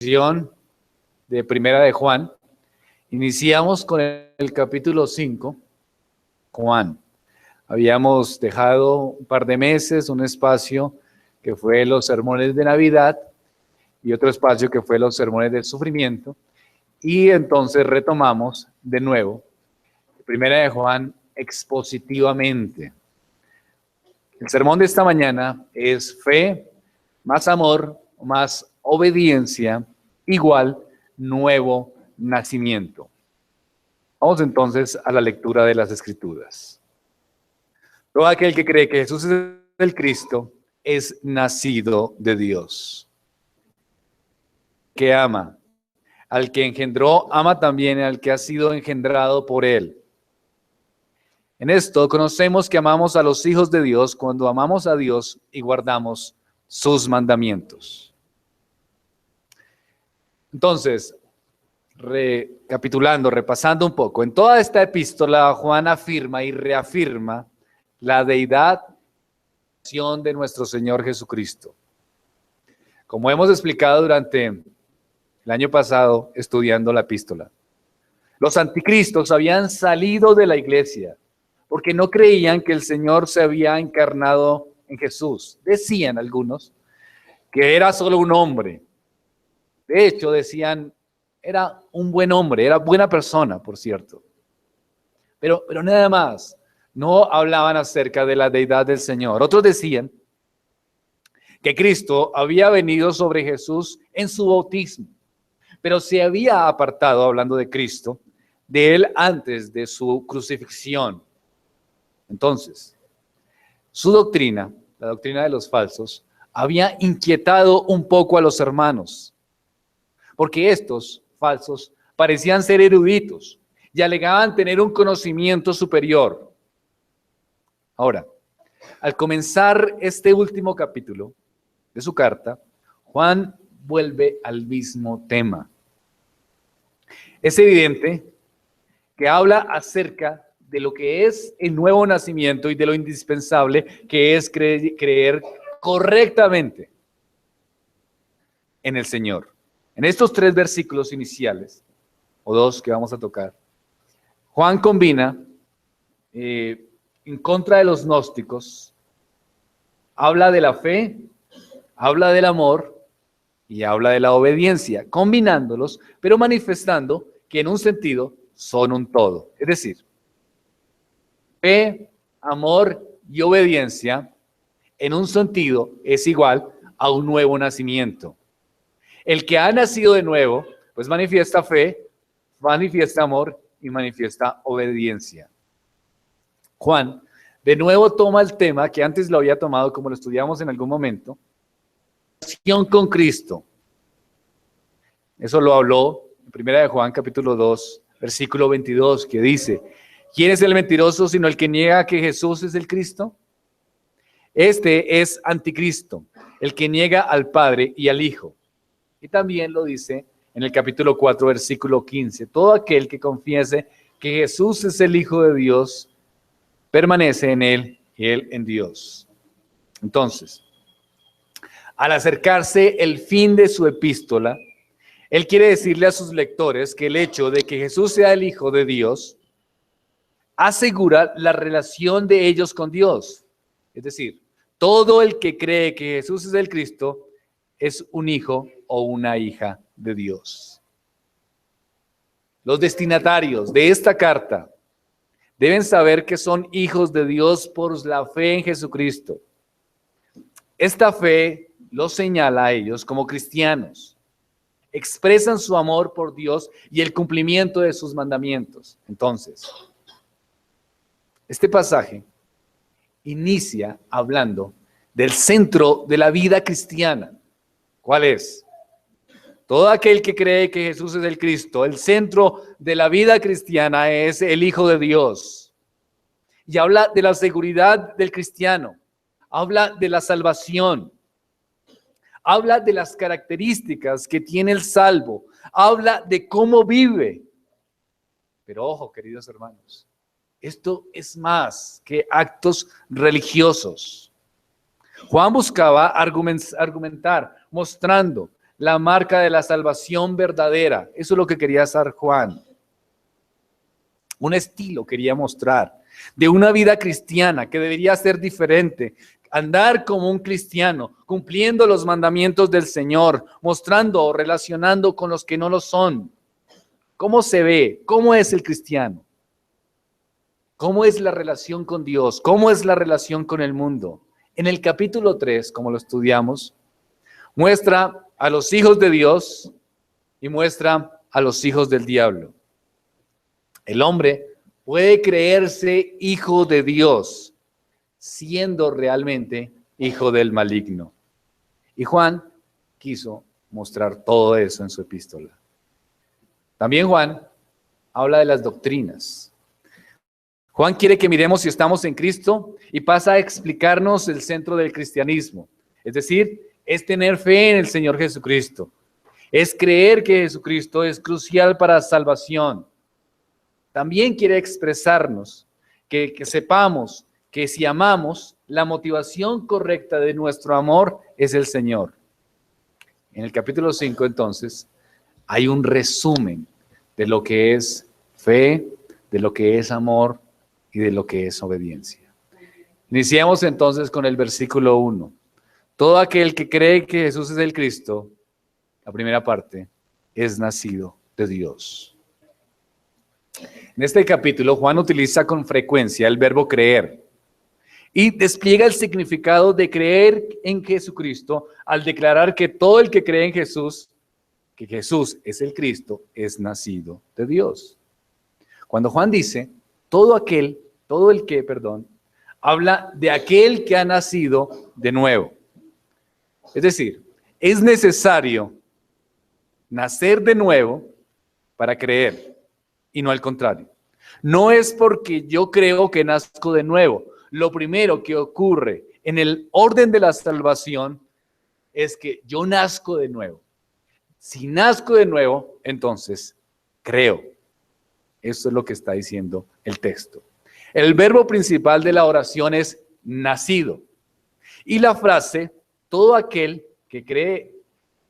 De Primera de Juan. Iniciamos con el capítulo 5, Juan. Habíamos dejado un par de meses, un espacio que fue los sermones de Navidad y otro espacio que fue los sermones del sufrimiento. Y entonces retomamos de nuevo Primera de Juan expositivamente. El sermón de esta mañana es fe, más amor, más obediencia, igual nuevo nacimiento. Vamos entonces a la lectura de las Escrituras. Todo aquel que cree que Jesús es el Cristo es nacido de Dios. Que ama. Al que engendró, ama también al que ha sido engendrado por él. En esto conocemos que amamos a los hijos de Dios cuando amamos a Dios y guardamos sus mandamientos. Entonces, recapitulando, repasando un poco, en toda esta epístola Juan afirma y reafirma la deidad de nuestro Señor Jesucristo. Como hemos explicado durante el año pasado estudiando la epístola, los anticristos habían salido de la iglesia porque no creían que el Señor se había encarnado en Jesús. Decían algunos que era solo un hombre. De hecho, decían, era un buen hombre, era buena persona, por cierto. Pero nada más, no hablaban acerca de la deidad del Señor. Otros decían que Cristo había venido sobre Jesús en su bautismo, pero se había apartado, hablando de Cristo, de él antes de su crucifixión. Entonces, su doctrina, la doctrina de los falsos, había inquietado un poco a los hermanos, porque estos falsos parecían ser eruditos y alegaban tener un conocimiento superior. Ahora, al comenzar este último capítulo de su carta, Juan vuelve al mismo tema. Es evidente que habla acerca de lo que es el nuevo nacimiento y de lo indispensable que es creer correctamente en el Señor. En estos 3 versículos iniciales, o 2 que vamos a tocar, Juan combina en contra de los gnósticos, habla de la fe, habla del amor y habla de la obediencia, combinándolos, pero manifestando que en un sentido son un todo. Es decir, fe, amor y obediencia en un sentido es igual a un nuevo nacimiento. El que ha nacido de nuevo, pues manifiesta fe, manifiesta amor y manifiesta obediencia. Juan, de nuevo toma el tema que antes lo había tomado, como lo estudiamos en algún momento, relación con Cristo. Eso lo habló en Primera de Juan, capítulo 2, versículo 22, que dice, ¿quién es el mentiroso sino el que niega que Jesús es el Cristo? Este es anticristo, el que niega al Padre y al Hijo. Y también lo dice en el capítulo 4, versículo 15. Todo aquel que confiese que Jesús es el Hijo de Dios, permanece en él y él en Dios. Entonces, al acercarse el fin de su epístola, él quiere decirle a sus lectores que el hecho de que Jesús sea el Hijo de Dios asegura la relación de ellos con Dios. Es decir, todo el que cree que Jesús es el Cristo es un hijo o una hija de Dios. Los destinatarios de esta carta deben saber que son hijos de Dios por la fe en Jesucristo. Esta fe los señala a ellos como cristianos. Expresan su amor por Dios y el cumplimiento de sus mandamientos. Entonces, este pasaje inicia hablando del centro de la vida cristiana. ¿Cuál es? Todo aquel que cree que Jesús es el Cristo, el centro de la vida cristiana es el Hijo de Dios. Y habla de la seguridad del cristiano, habla de la salvación, habla de las características que tiene el salvo, habla de cómo vive. Pero ojo, queridos hermanos, esto es más que actos religiosos. Juan buscaba argumentar, mostrando la marca de la salvación verdadera. Eso es lo que quería hacer Juan. Un estilo quería mostrar de una vida cristiana que debería ser diferente. Andar como un cristiano, cumpliendo los mandamientos del Señor, mostrando o relacionando con los que no lo son. ¿Cómo se ve? ¿Cómo es el cristiano? ¿Cómo es la relación con Dios? ¿Cómo es la relación con el mundo? En el capítulo 3, como lo estudiamos, muestra a los hijos de Dios y muestra a los hijos del diablo. El hombre puede creerse hijo de Dios, siendo realmente hijo del maligno. Y Juan quiso mostrar todo eso en su epístola. También Juan habla de las doctrinas. Juan quiere que miremos si estamos en Cristo y pasa a explicarnos el centro del cristianismo. Es decir, es tener fe en el Señor Jesucristo. Es creer que Jesucristo es crucial para la salvación. También quiere expresarnos que sepamos que si amamos, la motivación correcta de nuestro amor es el Señor. En el capítulo 5, entonces, hay un resumen de lo que es fe, de lo que es amor y de lo que es obediencia. Iniciamos entonces con el versículo 1. Todo aquel que cree que Jesús es el Cristo, la primera parte, es nacido de Dios. En este capítulo, Juan utiliza con frecuencia el verbo creer y despliega el significado de creer en Jesucristo al declarar que todo el que cree en Jesús, que Jesús es el Cristo, es nacido de Dios. Cuando Juan dice, habla de aquel que ha nacido de nuevo. Es decir, es necesario nacer de nuevo para creer. Y no al contrario. No es porque yo creo que nazco de nuevo. Lo primero que ocurre en el orden de la salvación es que yo nazco de nuevo. Si nazco de nuevo, entonces creo. Eso es lo que está diciendo el texto. El verbo principal de la oración es nacido. Y la frase, todo aquel que cree,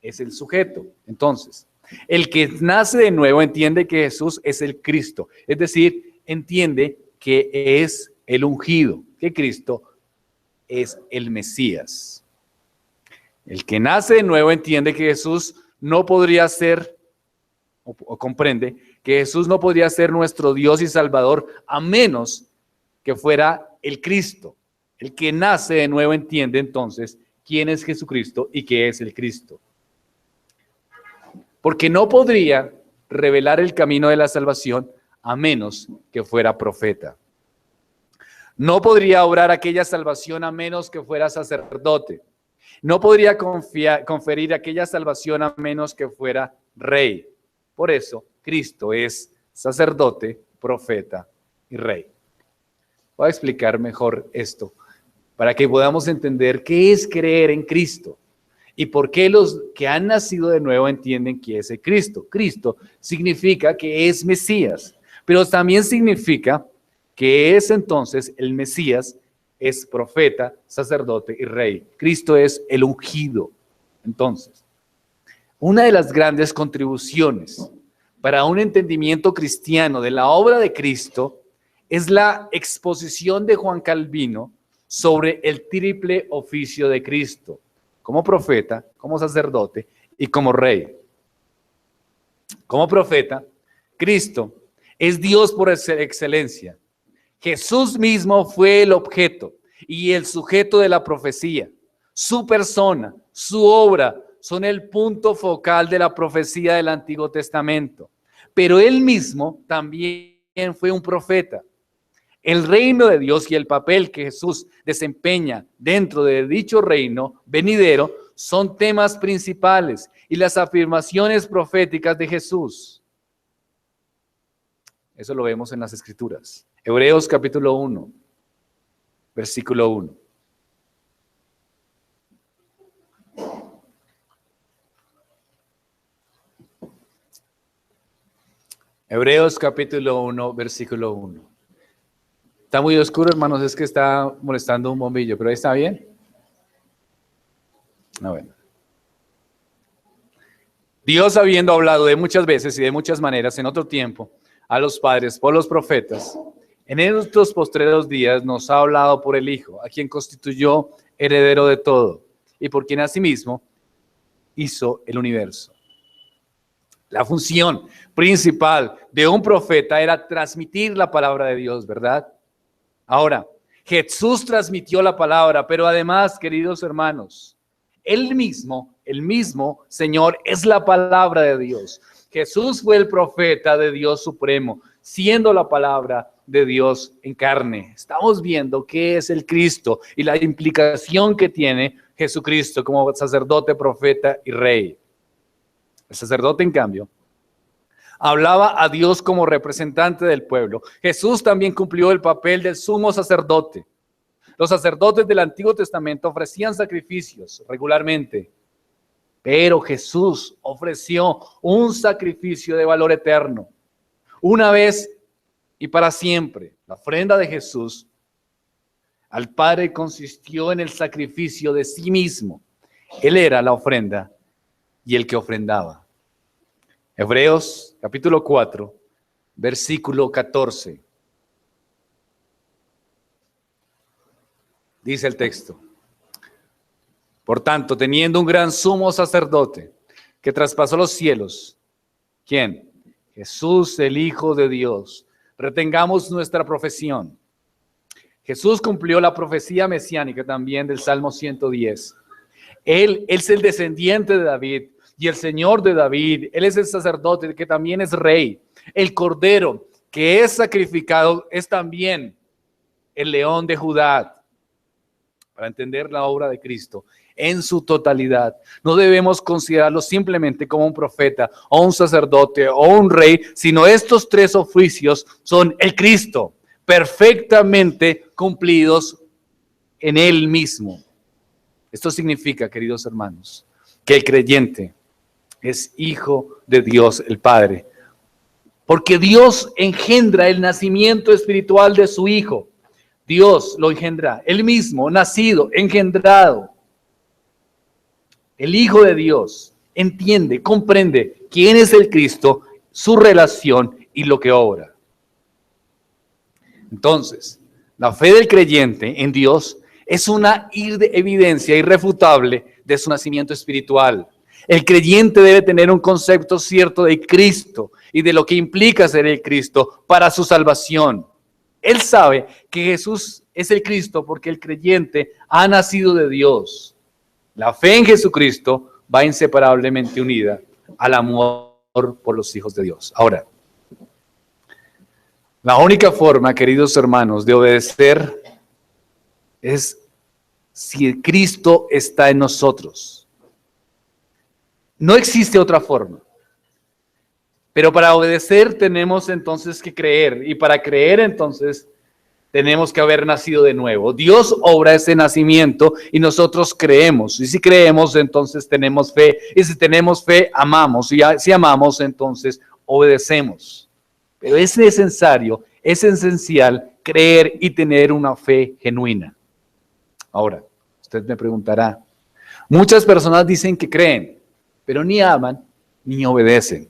es el sujeto. Entonces, el que nace de nuevo entiende que Jesús es el Cristo, es decir, entiende que es el ungido, que Cristo es el Mesías. El que nace de nuevo entiende que Jesús no podría ser, o comprende que Jesús no podría ser nuestro Dios y Salvador a menos que fuera el Cristo. El que nace de nuevo entiende entonces quién es Jesucristo y qué es el Cristo. Porque no podría revelar el camino de la salvación a menos que fuera profeta. No podría obrar aquella salvación a menos que fuera sacerdote. No podría conferir aquella salvación a menos que fuera rey. Por eso, Cristo es sacerdote, profeta y rey. Voy a explicar mejor esto para que podamos entender qué es creer en Cristo. ¿Y por qué los que han nacido de nuevo entienden que es el Cristo? Cristo significa que es Mesías, pero también significa que es entonces el Mesías, es profeta, sacerdote y rey. Cristo es el ungido. Entonces, una de las grandes contribuciones para un entendimiento cristiano de la obra de Cristo es la exposición de Juan Calvino sobre el triple oficio de Cristo, como profeta, como sacerdote y como rey. Como profeta, Cristo es Dios por excelencia. Jesús mismo fue el objeto y el sujeto de la profecía. Su persona, su obra son el punto focal de la profecía del Antiguo Testamento. Pero él mismo también fue un profeta. El reino de Dios y el papel que Jesús desempeña dentro de dicho reino venidero son temas principales y las afirmaciones proféticas de Jesús. Eso lo vemos en las Escrituras. Hebreos capítulo 1, versículo 1. Hebreos capítulo 1, versículo 1. Está muy oscuro, hermanos, es que está molestando un bombillo, pero ahí está bien. Bueno. Dios, habiendo hablado de muchas veces y de muchas maneras en otro tiempo a los padres por los profetas, en estos postreros días nos ha hablado por el Hijo, a quien constituyó heredero de todo y por quien asimismo hizo el universo. La función principal de un profeta era transmitir la palabra de Dios, ¿verdad? Ahora, Jesús transmitió la palabra, pero además, queridos hermanos, el mismo Señor es la palabra de Dios. Jesús fue el profeta de Dios supremo, siendo la palabra de Dios en carne. Estamos viendo qué es el Cristo y la implicación que tiene Jesucristo como sacerdote, profeta y rey. El sacerdote, en cambio, hablaba a Dios como representante del pueblo. Jesús también cumplió el papel del sumo sacerdote. Los sacerdotes del Antiguo Testamento ofrecían sacrificios regularmente, pero Jesús ofreció un sacrificio de valor eterno, una vez y para siempre. La ofrenda de Jesús al Padre consistió en el sacrificio de sí mismo. Él era la ofrenda y el que ofrendaba. Hebreos capítulo 4, versículo 14. Dice el texto: por tanto, teniendo un gran sumo sacerdote que traspasó los cielos, ¿quién? Jesús, el Hijo de Dios. Retengamos nuestra profesión. Jesús cumplió la profecía mesiánica también del Salmo 110. Él es el descendiente de David y el Señor de David. Él es el sacerdote que también es rey. El Cordero que es sacrificado es también el León de Judá. Para entender la obra de Cristo en su totalidad, no debemos considerarlo simplemente como un profeta o un sacerdote o un rey, sino estos tres oficios son el Cristo, perfectamente cumplidos en Él mismo. Esto significa, queridos hermanos, que el creyente es hijo de Dios el Padre, porque Dios engendra el nacimiento espiritual de su Hijo. Dios lo engendra, Él mismo, nacido, engendrado. El Hijo de Dios entiende, comprende quién es el Cristo, su relación y lo que obra. Entonces, la fe del creyente en Dios es una evidencia irrefutable de su nacimiento espiritual. El creyente debe tener un concepto cierto de Cristo y de lo que implica ser el Cristo para su salvación. Él sabe que Jesús es el Cristo porque el creyente ha nacido de Dios. La fe en Jesucristo va inseparablemente unida al amor por los hijos de Dios. Ahora, la única forma, queridos hermanos, de obedecer es si Cristo está en nosotros. No existe otra forma. Pero para obedecer tenemos entonces que creer, y para creer entonces tenemos que haber nacido de nuevo. Dios obra ese nacimiento y nosotros creemos, y si creemos entonces tenemos fe, y si tenemos fe amamos, y si amamos entonces obedecemos. Pero es necesario, es esencial creer y tener una fe genuina. Ahora, usted me preguntará, muchas personas dicen que creen, pero ni aman ni obedecen.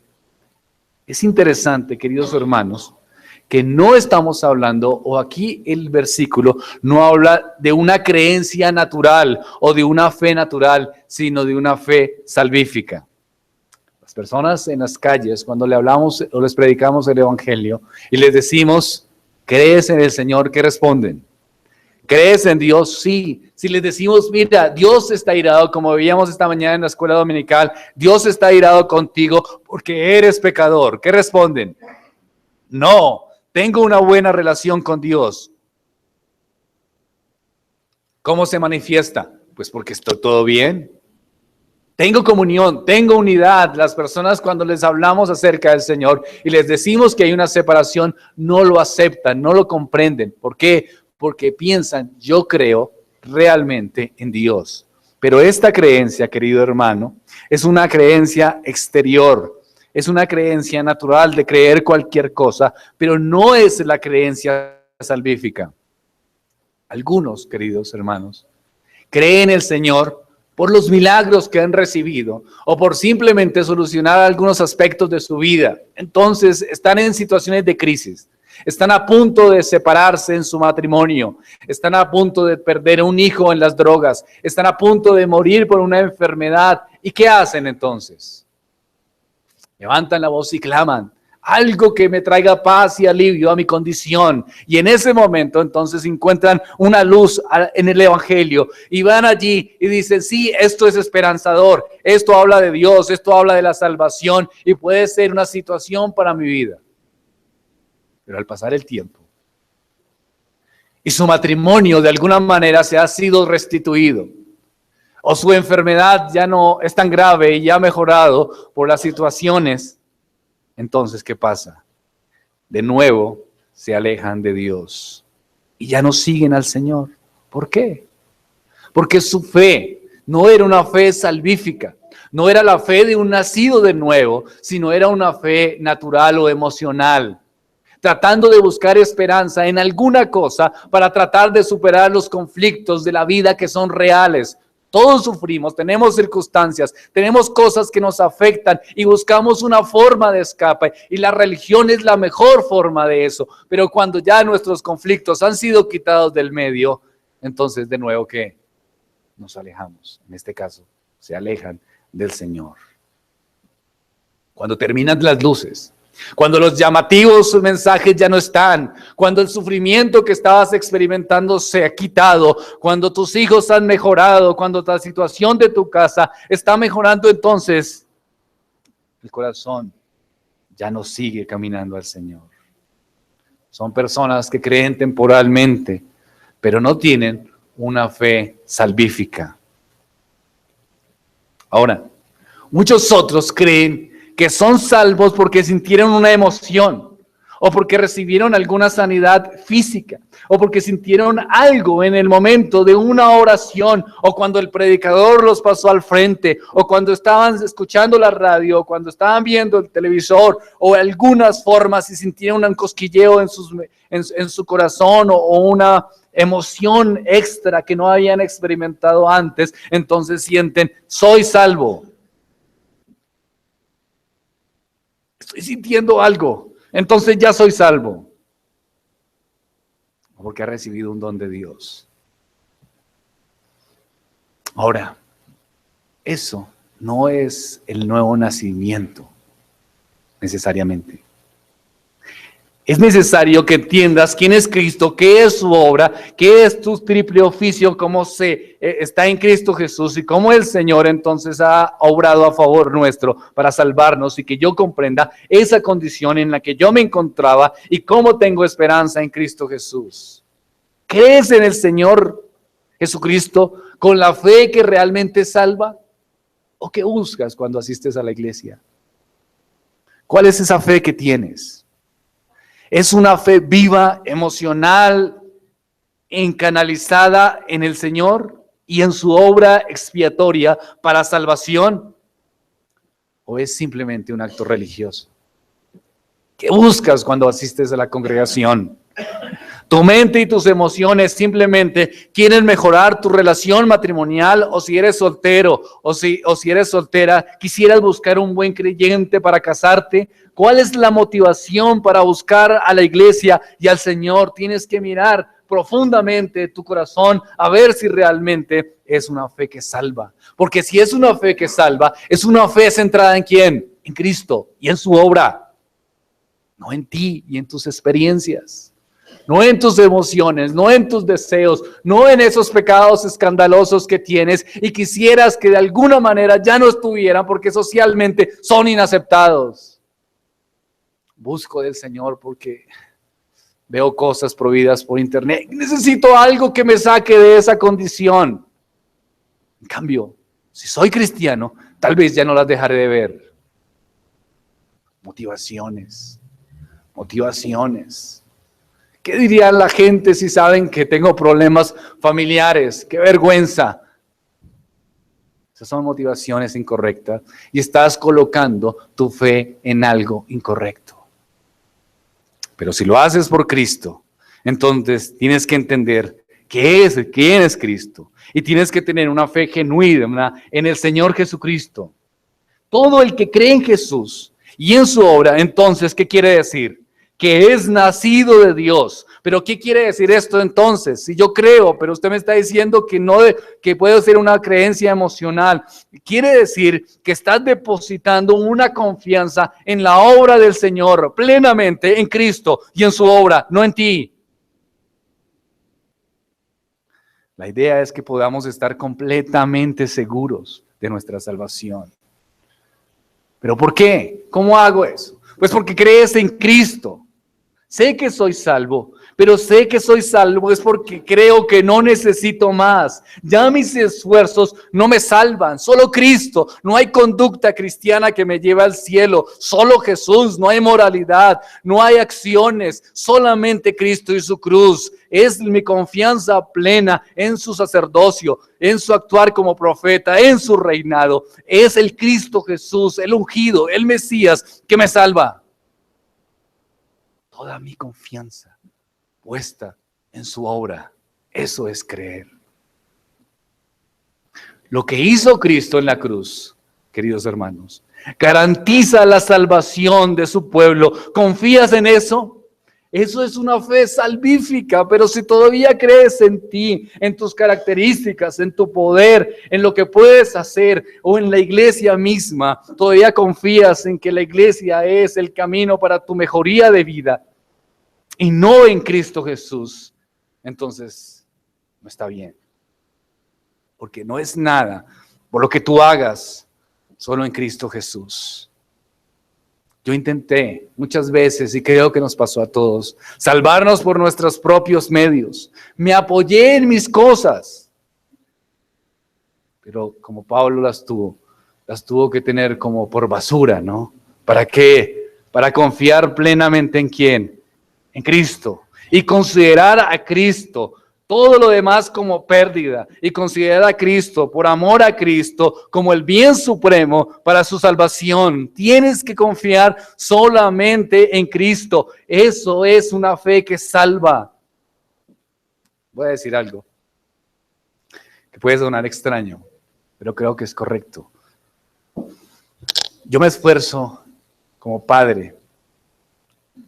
Es interesante, queridos hermanos, que no estamos hablando, o aquí el versículo no habla de una creencia natural o de una fe natural, sino de una fe salvífica. Las personas en las calles, cuando le hablamos o les predicamos el evangelio y les decimos, ¿crees en el Señor? ¿Qué responden? ¿Crees en Dios? Sí. Si les decimos, mira, Dios está irado, como veíamos esta mañana en la escuela dominical, Dios está irado contigo porque eres pecador. ¿Qué responden? No, tengo una buena relación con Dios. ¿Cómo se manifiesta? Pues porque estoy todo bien. Tengo comunión, tengo unidad. Las personas cuando les hablamos acerca del Señor y les decimos que hay una separación, no lo aceptan, no lo comprenden. ¿Por qué? Porque piensan, yo creo realmente en Dios. Pero esta creencia, querido hermano, es una creencia exterior, es una creencia natural de creer cualquier cosa, pero no es la creencia salvífica. Algunos, queridos hermanos, creen en el Señor, por los milagros que han recibido o por simplemente solucionar algunos aspectos de su vida. Entonces están en situaciones de crisis, están a punto de separarse en su matrimonio, están a punto de perder un hijo en las drogas, están a punto de morir por una enfermedad. ¿Y qué hacen entonces? Levantan la voz y claman: algo que me traiga paz y alivio a mi condición. Y en ese momento entonces encuentran una luz en el evangelio y van allí y dicen: sí, esto es esperanzador, esto habla de Dios, esto habla de la salvación y puede ser una situación para mi vida. Pero al pasar el tiempo y su matrimonio de alguna manera se ha sido restituido, o su enfermedad ya no es tan grave y ya ha mejorado por las situaciones, entonces, ¿qué pasa? De nuevo se alejan de Dios y ya no siguen al Señor. ¿Por qué? Porque su fe no era una fe salvífica, no era la fe de un nacido de nuevo, sino era una fe natural o emocional, tratando de buscar esperanza en alguna cosa para tratar de superar los conflictos de la vida que son reales. Todos sufrimos, tenemos circunstancias, tenemos cosas que nos afectan y buscamos una forma de escape, y la religión es la mejor forma de eso. Pero cuando ya nuestros conflictos han sido quitados del medio, entonces de nuevo ¿qué? Nos alejamos. En este caso, se alejan del Señor. Cuando terminan las luces, cuando los llamativos mensajes ya no están, cuando el sufrimiento que estabas experimentando se ha quitado, cuando tus hijos han mejorado, cuando la situación de tu casa está mejorando, entonces el corazón ya no sigue caminando al Señor. Son personas que creen temporalmente, pero no tienen una fe salvífica. Ahora, muchos otros creen que son salvos porque sintieron una emoción, o porque recibieron alguna sanidad física, o porque sintieron algo en el momento de una oración, o cuando el predicador los pasó al frente, o cuando estaban escuchando la radio, o cuando estaban viendo el televisor, o algunas formas y sintieron un cosquilleo en su corazón, o una emoción extra que no habían experimentado antes, entonces sienten: soy salvo. Estoy sintiendo algo, entonces ya soy salvo. Porque ha recibido un don de Dios. Ahora, eso no es el nuevo nacimiento, necesariamente. Es necesario que entiendas quién es Cristo, qué es su obra, qué es tu triple oficio, cómo está en Cristo Jesús y cómo el Señor entonces ha obrado a favor nuestro para salvarnos, y que yo comprenda esa condición en la que yo me encontraba y cómo tengo esperanza en Cristo Jesús. ¿Crees en el Señor Jesucristo con la fe que realmente salva? ¿O qué buscas cuando asistes a la iglesia? ¿Cuál es esa fe que tienes? ¿Es una fe viva, emocional, encanalizada en el Señor y en su obra expiatoria para salvación? ¿O es simplemente un acto religioso? ¿Qué buscas cuando asistes a la congregación? Tu mente y tus emociones simplemente quieren mejorar tu relación matrimonial, o si eres soltero o si eres soltera, quisieras buscar un buen creyente para casarte. ¿Cuál es la motivación para buscar a la iglesia y al Señor? Tienes que mirar profundamente tu corazón a ver si realmente es una fe que salva. Porque si es una fe que salva, es una fe centrada ¿en quién? En Cristo y en su obra. No en ti y en tus experiencias. No en tus emociones, no en tus deseos, no en esos pecados escandalosos que tienes y quisieras que de alguna manera ya no estuvieran porque socialmente son inaceptados. Busco del Señor porque veo cosas prohibidas por internet. Necesito algo que me saque de esa condición. En cambio, si soy cristiano, tal vez ya no las dejaré de ver. Motivaciones. ¿Qué diría la gente si saben que tengo problemas familiares? ¡Qué vergüenza! Esas son motivaciones incorrectas y estás colocando tu fe en algo incorrecto. Pero si lo haces por Cristo, entonces tienes que entender quién es Cristo Y tienes que tener una fe genuina en el Señor Jesucristo. Todo el que cree en Jesús y en su obra, entonces, ¿qué quiere decir? Que es nacido de Dios. Pero ¿qué quiere decir esto entonces? Si yo creo, pero usted me está diciendo que no, que puede ser una creencia emocional. Quiere decir que estás depositando una confianza en la obra del Señor, plenamente en Cristo y en su obra, no en ti. La idea es que podamos estar completamente seguros de nuestra salvación. ¿Pero por qué? ¿Cómo hago eso? Pues porque crees en Cristo. Sé que soy salvo, pero sé que soy salvo es porque creo que no necesito más. Ya mis esfuerzos no me salvan, solo Cristo. No hay conducta cristiana que me lleve al cielo, solo Jesús. No hay moralidad, no hay acciones, solamente Cristo y su cruz. Es mi confianza plena en su sacerdocio, en su actuar como profeta, en su reinado. Es el Cristo Jesús, el ungido, el Mesías que me salva. Toda mi confianza puesta en su obra. Eso es creer. Lo que hizo Cristo en la cruz, queridos hermanos, garantiza la salvación de su pueblo. ¿Confías en eso? Eso es una fe salvífica, pero si todavía crees en ti, en tus características, en tu poder, en lo que puedes hacer o en la iglesia misma, todavía confías en que la iglesia es el camino para tu mejoría de vida y no en Cristo Jesús, entonces no está bien. Porque no es nada por lo que tú hagas, solo en Cristo Jesús. Yo intenté muchas veces, y creo que nos pasó a todos, salvarnos por nuestros propios medios. Me apoyé en mis cosas. Pero como Pablo las tuvo que tener como por basura, ¿no? ¿Para qué? Para confiar plenamente ¿en quién? En Cristo. Y considerar a Cristo todo lo demás como pérdida y considerar a Cristo, por amor a Cristo, como el bien supremo para su salvación. Tienes que confiar solamente en Cristo. Eso es una fe que salva. Voy a decir algo que puede sonar extraño, pero creo que es correcto. Yo me esfuerzo como padre,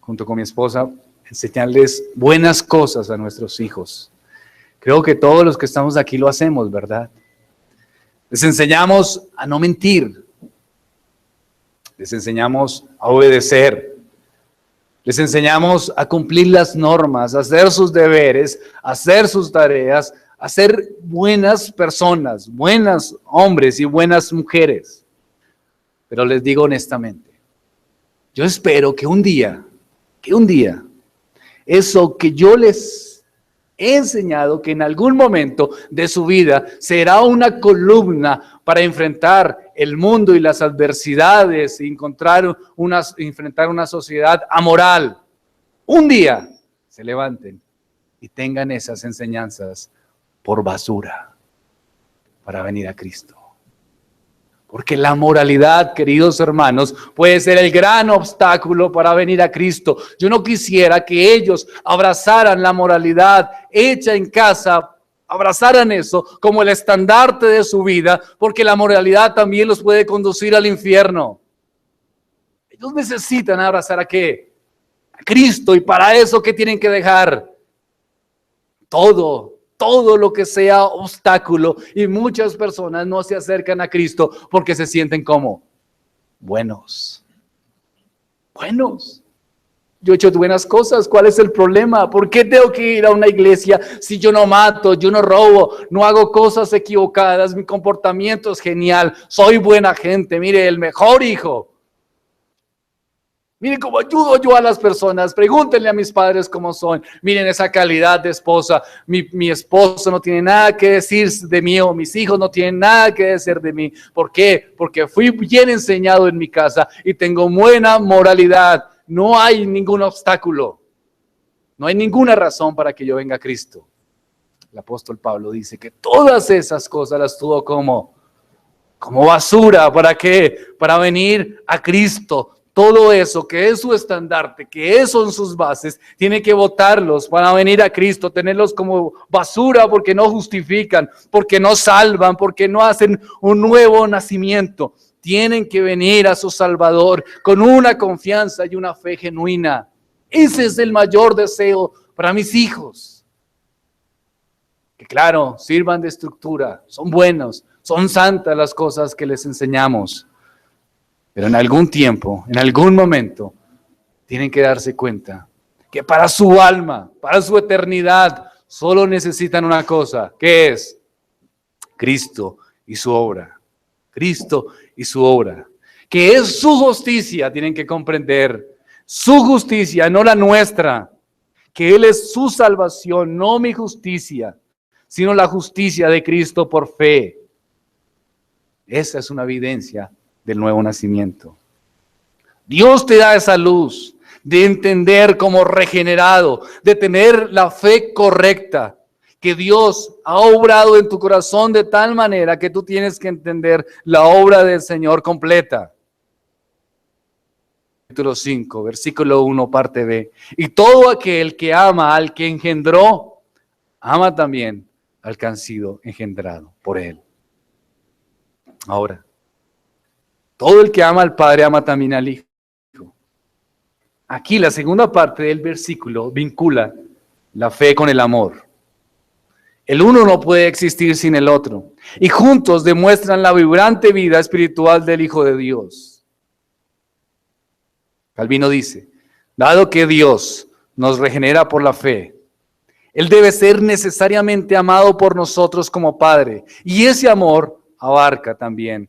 junto con mi esposa, enseñarles buenas cosas a nuestros hijos. Creo que todos los que estamos aquí lo hacemos, ¿verdad? Les enseñamos a no mentir. Les enseñamos a obedecer. Les enseñamos a cumplir las normas, a hacer sus deberes, a hacer sus tareas, a ser buenas personas, buenos hombres y buenas mujeres. Pero les digo honestamente, yo espero que un día, eso que yo les he enseñado que en algún momento de su vida será una columna para enfrentar el mundo y las adversidades y enfrentar una sociedad amoral. Un día se levanten y tengan esas enseñanzas por basura para venir a Cristo. Porque la moralidad, queridos hermanos, puede ser el gran obstáculo para venir a Cristo. Yo no quisiera que ellos abrazaran la moralidad hecha en casa, abrazaran eso como el estandarte de su vida, porque la moralidad también los puede conducir al infierno. Ellos necesitan abrazar ¿a qué? A Cristo, y para eso, ¿qué tienen que dejar? Todo lo que sea obstáculo, y muchas personas no se acercan a Cristo porque se sienten como buenos. Yo he hecho buenas cosas, ¿cuál es el problema? ¿Por qué tengo que ir a una iglesia si yo no mato, yo no robo, no hago cosas equivocadas, mi comportamiento es genial, soy buena gente, mire, el mejor hijo? Miren cómo ayudo yo a las personas. Pregúntenle a mis padres cómo son. Miren esa calidad de esposa. Mi esposo no tiene nada que decir de mí, o mis hijos no tienen nada que decir de mí. ¿Por qué? Porque fui bien enseñado en mi casa y tengo buena moralidad. No hay ningún obstáculo. No hay ninguna razón para que yo venga a Cristo. El apóstol Pablo dice que todas esas cosas las tuvo como basura. ¿Para qué? Para venir a Cristo. todo eso que es su estandarte, que son sus bases, tiene que botarlos para venir a Cristo, tenerlos como basura porque no justifican, porque no salvan, porque no hacen un nuevo nacimiento. Tienen que venir a su Salvador con una confianza y una fe genuina. Ese es el mayor deseo para mis hijos. Que claro, sirvan de estructura, son buenos, son santas las cosas que les enseñamos. Pero en algún tiempo, en algún momento, tienen que darse cuenta que para su alma, para su eternidad, solo necesitan una cosa, ¿qué es? Cristo y su obra. Cristo y su obra. Que es su justicia, tienen que comprender. Su justicia, no la nuestra. Que Él es su salvación, no mi justicia, sino la justicia de Cristo por fe. Esa es una evidencia del nuevo nacimiento. Dios te da esa luz de entender como regenerado, de tener la fe correcta, que Dios ha obrado en tu corazón de tal manera que tú tienes que entender la obra del Señor completa. Capítulo 5, versículo 1, parte B. Y todo aquel que ama al que engendró, ama también al que ha sido engendrado por Él. Ahora, todo el que ama al Padre ama también al Hijo. Aquí la segunda parte del versículo vincula la fe con el amor. El uno no puede existir sin el otro. Y juntos demuestran la vibrante vida espiritual del Hijo de Dios. Calvino dice, dado que Dios nos regenera por la fe, Él debe ser necesariamente amado por nosotros como Padre. Y ese amor abarca también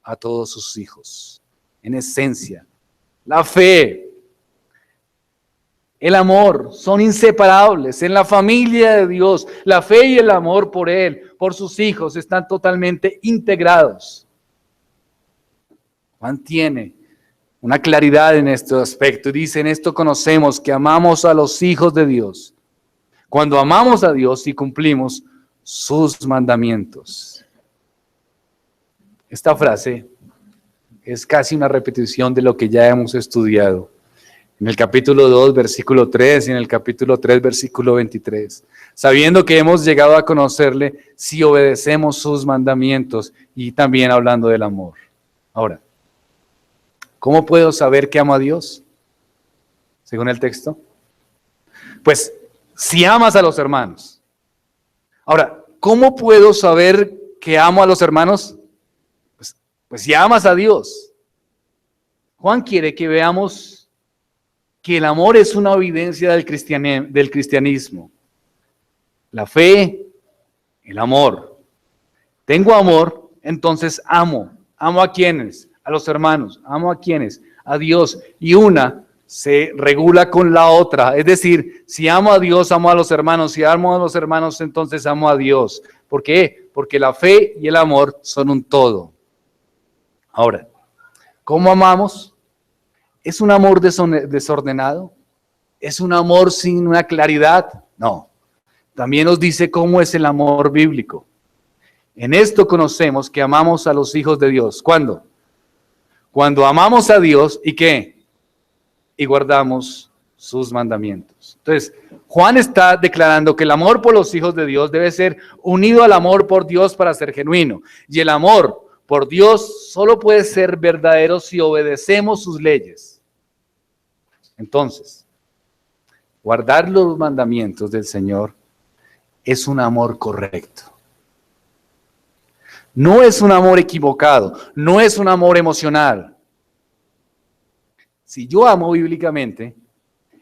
a todos sus hijos. En esencia, la fe, el amor son inseparables. En la familia de Dios, la fe y el amor por Él, por sus hijos, están totalmente integrados. Juan tiene una claridad en este aspecto. Dice, en esto conocemos que amamos a los hijos de Dios, cuando amamos a Dios y cumplimos sus mandamientos. Esta frase es casi una repetición de lo que ya hemos estudiado en el capítulo 2, versículo 3 y en el capítulo 3, versículo 23. Sabiendo que hemos llegado a conocerle si obedecemos sus mandamientos, y también hablando del amor. Ahora, ¿cómo puedo saber que amo a Dios? Según el texto. Pues, si amas a los hermanos. Ahora, ¿cómo puedo saber que amo a los hermanos? Pues si amas a Dios. Juan quiere que veamos que el amor es una evidencia del cristianismo. La fe, el amor. Tengo amor, entonces amo. ¿Amo a quiénes? A los hermanos. ¿Amo a quiénes? A Dios. Y una se regula con la otra. Es decir, si amo a Dios, amo a los hermanos. Si amo a los hermanos, entonces amo a Dios. ¿Por qué? Porque la fe y el amor son un todo. Ahora, ¿cómo amamos? ¿Es un amor desordenado? ¿Es un amor sin una claridad? No. También nos dice cómo es el amor bíblico. En esto conocemos que amamos a los hijos de Dios. ¿Cuándo? Cuando amamos a Dios, ¿y qué? Y guardamos sus mandamientos. Entonces, Juan está declarando que el amor por los hijos de Dios debe ser unido al amor por Dios para ser genuino. Y el amor por Dios solo puede ser verdadero si obedecemos sus leyes. Entonces, guardar los mandamientos del Señor es un amor correcto. No es un amor equivocado, no es un amor emocional. Si yo amo bíblicamente,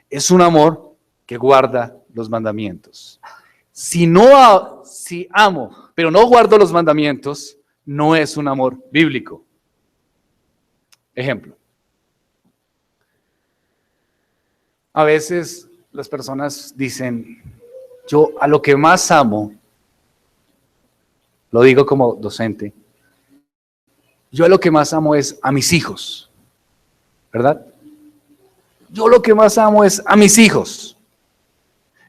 es un amor que guarda los mandamientos. Si amo, pero no guardo los mandamientos, no es un amor bíblico. Ejemplo. A veces las personas dicen, yo a lo que más amo, lo digo como docente, yo a lo que más amo es a mis hijos, ¿verdad? Yo lo que más amo es a mis hijos.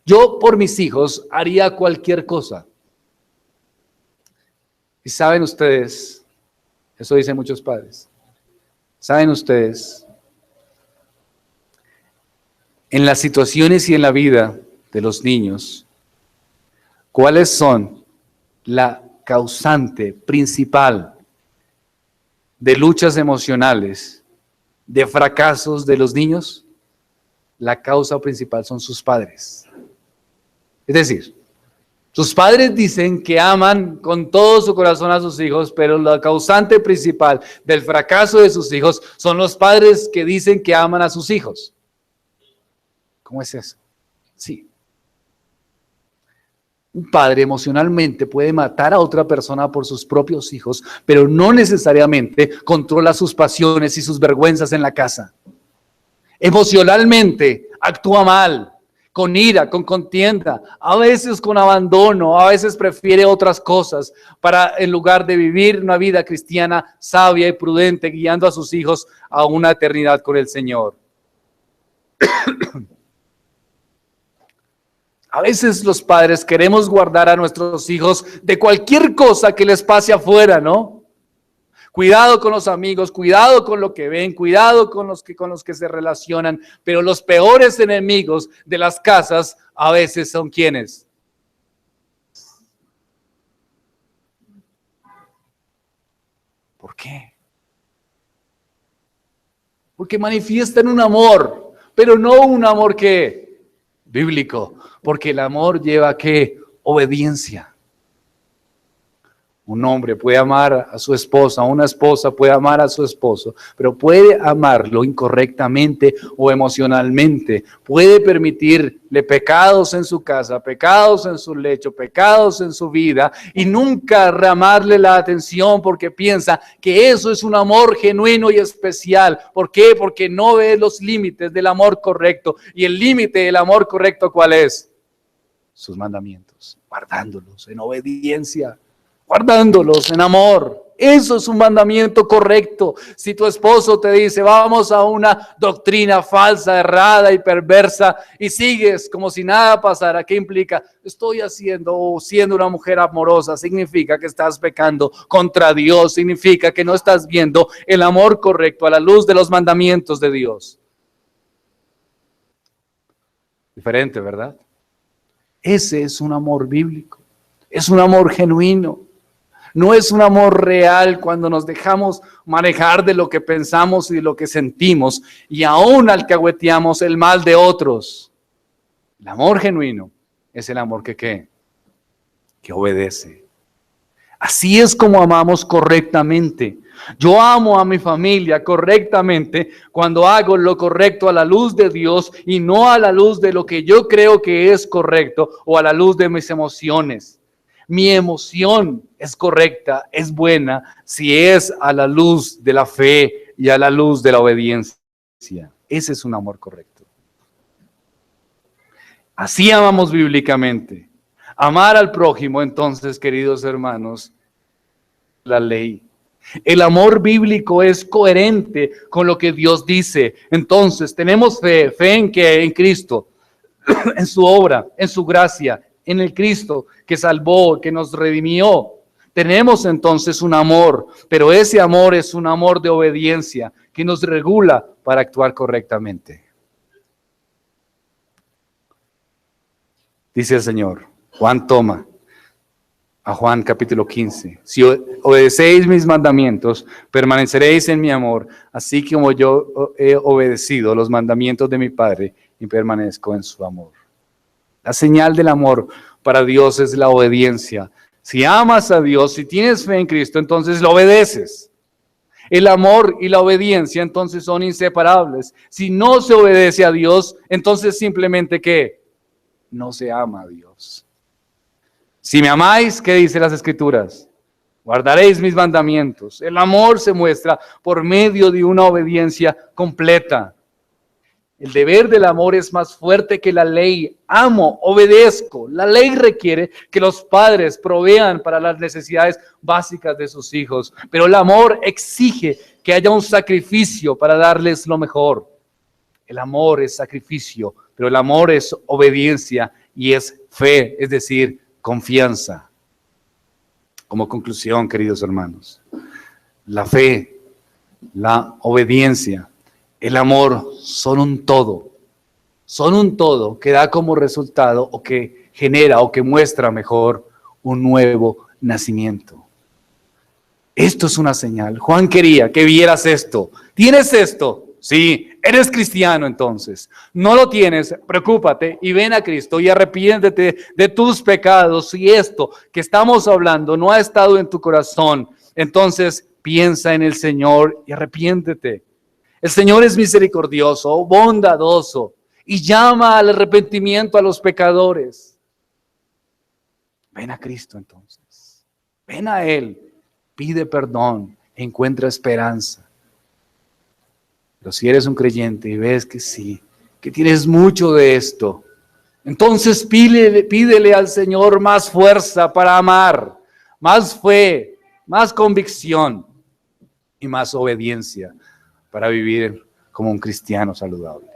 Yo por mis hijos haría cualquier cosa. Y saben ustedes, eso dicen muchos padres, saben ustedes en las situaciones y en la vida de los niños, ¿cuáles son la causante principal de luchas emocionales, de fracasos de los niños? La causa principal son sus padres. Es decir, sus padres dicen que aman con todo su corazón a sus hijos, pero la causante principal del fracaso de sus hijos son los padres que dicen que aman a sus hijos. ¿Cómo es eso? Sí. Un padre emocionalmente puede matar a otra persona por sus propios hijos, pero no necesariamente controla sus pasiones y sus vergüenzas en la casa. Emocionalmente actúa mal, con ira, con contienda, a veces con abandono, a veces prefiere otras cosas en lugar de vivir una vida cristiana sabia y prudente, guiando a sus hijos a una eternidad con el Señor. A veces los padres queremos guardar a nuestros hijos de cualquier cosa que les pase afuera, ¿no? Cuidado con los amigos, cuidado con lo que ven, cuidado con los que se relacionan, pero los peores enemigos de las casas a veces son ¿quiénes? ¿Por qué? Porque manifiestan un amor, pero no un amor que bíblico, porque el amor lleva ¿qué? Obediencia. Un hombre puede amar a su esposa, una esposa puede amar a su esposo, pero puede amarlo incorrectamente o emocionalmente. Puede permitirle pecados en su casa, pecados en su lecho, pecados en su vida y nunca derramarle la atención porque piensa que eso es un amor genuino y especial. ¿Por qué? Porque no ve los límites del amor correcto. ¿Y el límite del amor correcto cuál es? Sus mandamientos, guardándolos en obediencia. Guardándolos en amor. Eso es un mandamiento correcto. Si tu esposo te dice, vamos a una doctrina falsa, errada y perversa, y sigues como si nada pasara, ¿qué implica? Estoy haciendo o siendo una mujer amorosa, significa que estás pecando contra Dios, significa que no estás viendo el amor correcto a la luz de los mandamientos de Dios. Diferente, ¿verdad? Ese es un amor bíblico. Es un amor genuino. No es un amor real cuando nos dejamos manejar de lo que pensamos y de lo que sentimos y aún alcahueteamos el mal de otros. El amor genuino es el amor que obedece. Así es como amamos correctamente. Yo amo a mi familia correctamente cuando hago lo correcto a la luz de Dios y no a la luz de lo que yo creo que es correcto o a la luz de mis emociones. Mi emoción es correcta, es buena, si es a la luz de la fe y a la luz de la obediencia. Ese es un amor correcto. Así amamos bíblicamente. Amar al prójimo, entonces, queridos hermanos, la ley. El amor bíblico es coherente con lo que Dios dice. Entonces, tenemos fe en que en Cristo, en su obra, en su gracia, en el Cristo que salvó, que nos redimió. Tenemos entonces un amor, pero ese amor es un amor de obediencia que nos regula para actuar correctamente. Dice el Señor, Juan toma a Juan capítulo 15. Si obedecéis mis mandamientos, permaneceréis en mi amor, así como yo he obedecido los mandamientos de mi Padre y permanezco en su amor. La señal del amor para Dios es la obediencia. Si amas a Dios, si tienes fe en Cristo, entonces lo obedeces. El amor y la obediencia entonces son inseparables. Si no se obedece a Dios, entonces simplemente ¿qué? No se ama a Dios. Si me amáis, ¿qué dice las Escrituras? Guardaréis mis mandamientos. El amor se muestra por medio de una obediencia completa. El deber del amor es más fuerte que la ley. Amo, obedezco. La ley requiere que los padres provean para las necesidades básicas de sus hijos, pero el amor exige que haya un sacrificio para darles lo mejor. El amor es sacrificio, pero el amor es obediencia y es fe, es decir, confianza. Como conclusión, queridos hermanos, la fe, la obediencia, el amor son un todo. son un todo que da como resultado o que genera o que muestra mejor un nuevo nacimiento. Esto es una señal. Juan quería que vieras esto. ¿Tienes esto? Sí, eres cristiano entonces. No lo tienes, preocúpate y ven a Cristo y arrepiéntete de tus pecados. Si esto que estamos hablando no ha estado en tu corazón, entonces piensa en el Señor y arrepiéntete. El Señor es misericordioso, bondadoso y llama al arrepentimiento a los pecadores. Ven a Cristo entonces. Ven a Él. Pide perdón, encuentra esperanza. Pero si eres un creyente y ves que sí, que tienes mucho de esto, entonces pídele al Señor más fuerza para amar, más fe, más convicción y más obediencia para vivir como un cristiano saludable.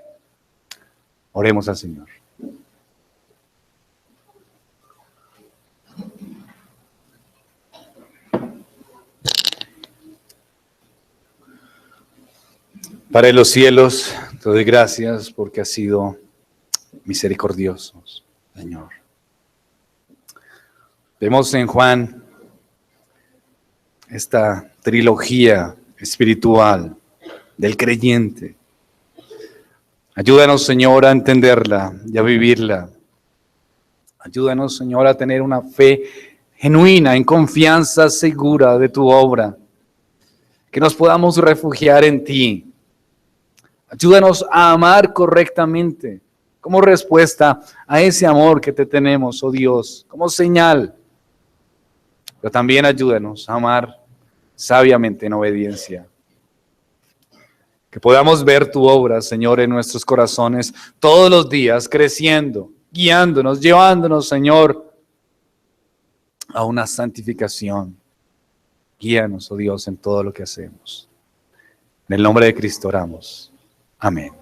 Oremos al Señor. Padre de los cielos, te doy gracias porque has sido misericordioso, Señor. Vemos en Juan esta trilogía espiritual del creyente. Ayúdanos, Señor, a entenderla y a vivirla. Ayúdanos, Señor, a tener una fe genuina, en confianza segura de tu obra. Que nos podamos refugiar en ti. Ayúdanos a amar correctamente, como respuesta a ese amor que te tenemos, oh Dios, como señal. Pero también ayúdanos a amar sabiamente en obediencia. Que podamos ver tu obra, Señor, en nuestros corazones todos los días, creciendo, guiándonos, llevándonos, Señor, a una santificación. Guíanos, oh Dios, en todo lo que hacemos. En el nombre de Cristo oramos. Amén.